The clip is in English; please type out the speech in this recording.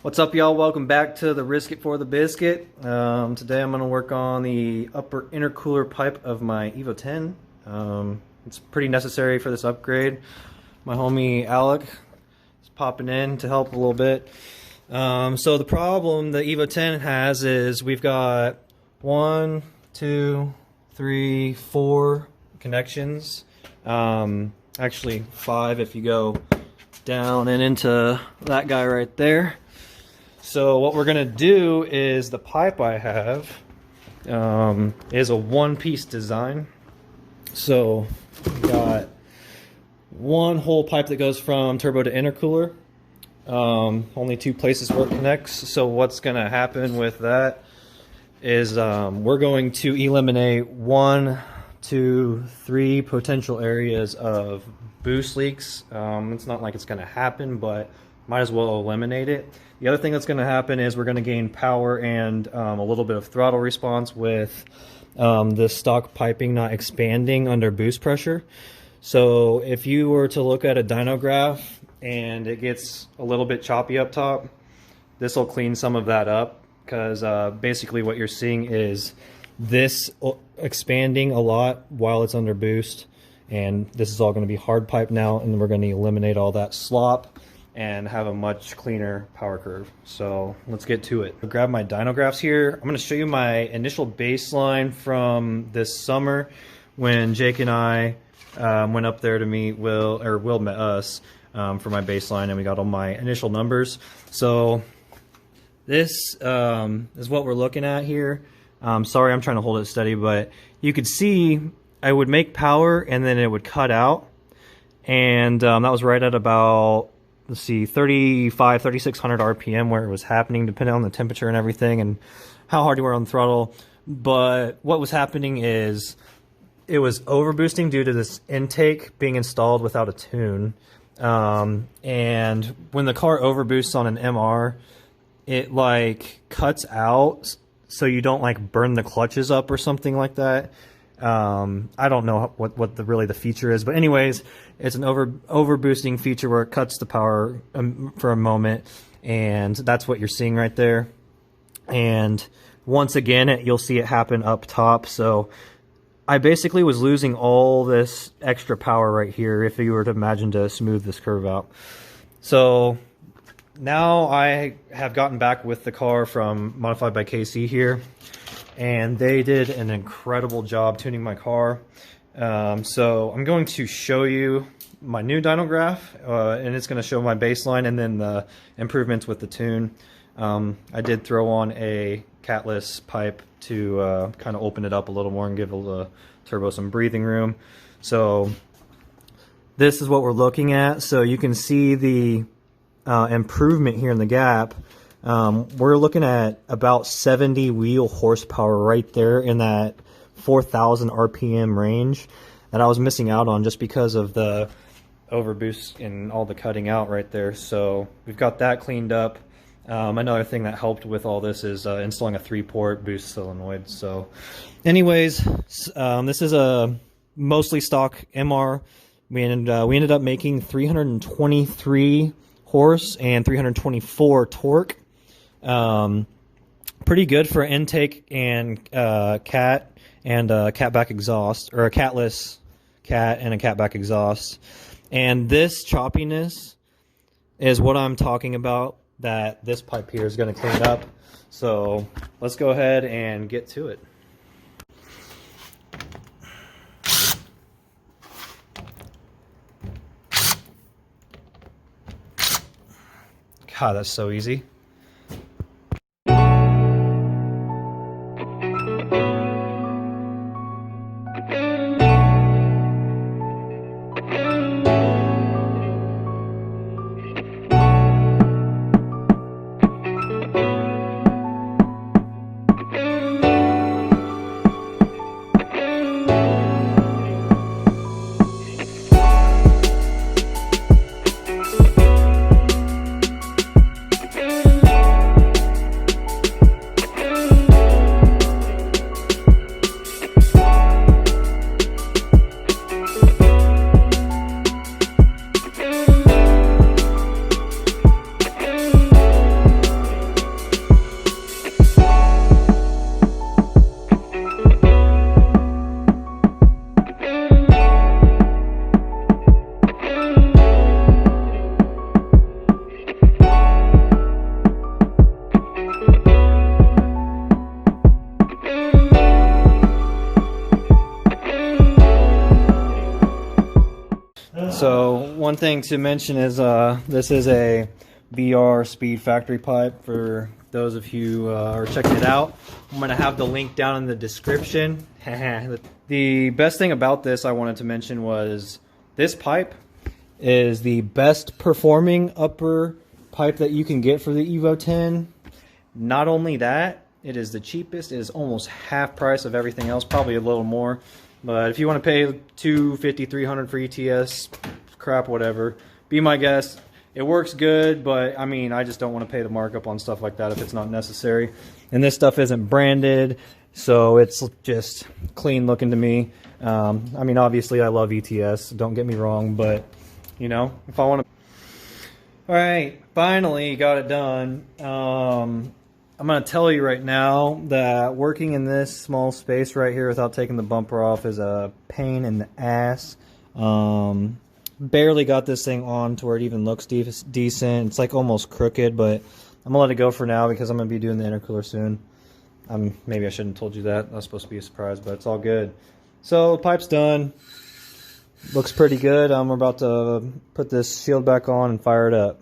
What's up, y'all? Welcome back to the Risk It for the Biscuit. Today I'm going to work on the upper intercooler pipe of my Evo 10. It's pretty necessary for this upgrade. My homie Alec is popping in to help a little bit. So the problem the Evo 10 has is we've got 1, 2, 3, 4 connections. Actually 5 if you go down and into that guy right there. So what we're gonna do is the pipe I have is a one-piece design. So we got one whole pipe that goes from turbo to intercooler. Only 2 places where it connects. So what's gonna happen with that is we're going to eliminate 1, 2, 3 potential areas of boost leaks. It's not like it's gonna happen, but might as well eliminate it. The other thing that's going to happen is we're going to gain power and a little bit of throttle response with the stock piping not expanding under boost pressure. So if you were to look at a dyno graph and it gets a little bit choppy up top, this will clean some of that up, because basically what you're seeing is this expanding a lot while it's under boost, and this is all going to be hard pipe now, and we're going to eliminate all that slop and have a much cleaner power curve. So let's get to it. I'll grab my dyno graphs here. I'm going to show you my initial baseline from this summer when Jake and I went up there to meet Will met us for my baseline, and we got all my initial numbers. So this is what we're looking at here. Sorry, I'm trying to hold it steady, but you could see I would make power and then it would cut out, and that was right at about, let's see, 3,600 RPM where it was happening, depending on the temperature and everything and how hard you were on the throttle. But what was happening is it was overboosting due to this intake being installed without a tune. And when the car overboosts on an MR, it like cuts out so you don't like burn the clutches up or something like that. I don't know what really the feature is, but anyways, it's an overboosting feature where it cuts the power for a moment, and that's what you're seeing right there. And once again, you'll see it happen up top. So I basically was losing all this extra power right here if you were to imagine to smooth this curve out. So now I have gotten back with the car from Modified by KC here, and they did an incredible job tuning my car. So I'm going to show you my new dyno graph, and it's going to show my baseline and then the improvements with the tune. I did throw on a catless pipe to kind of open it up a little more and give the turbo some breathing room. So this is what we're looking at. So you can see the improvement here in the gap. We're looking at about 70 wheel horsepower right there in that 4,000 RPM range that I was missing out on just because of the overboost and all the cutting out right there. So we've got that cleaned up. Another thing that helped with all this is installing a 3-port boost solenoid. So anyways, this is a mostly stock MR. We ended up making 323 horse and 324 torque. Pretty good for intake and cat and catback exhaust, or a catless cat and a catback exhaust. And this choppiness is what I'm talking about that this pipe here is going to clean up. So let's go ahead and get to it. God, that's so easy. So one thing to mention is this is a VR speed factory pipe for those of you who are checking it out. I'm going to have the link down in the description. The best thing about this I wanted to mention was this pipe is the best performing upper pipe that you can get for the Evo 10. Not only that, it is the cheapest. It is almost half price of everything else, probably a little more. But if you want to pay $250, $300 for ETS, crap, whatever, be my guest. It works good, but I mean, I just don't want to pay the markup on stuff like that if it's not necessary. And this stuff isn't branded, so it's just clean looking to me. I mean, obviously I love ETS, don't get me wrong, but you know, if I want to... Alright, finally got it done. I'm going to tell you right now that working in this small space right here without taking the bumper off is a pain in the ass. Barely got this thing on to where it even looks decent. It's like almost crooked, but I'm going to let it go for now because I'm going to be doing the intercooler soon. Maybe I shouldn't have told you that. That was supposed to be a surprise, but it's all good. So the pipe's done. Looks pretty good. We're about to put this shield back on and fire it up.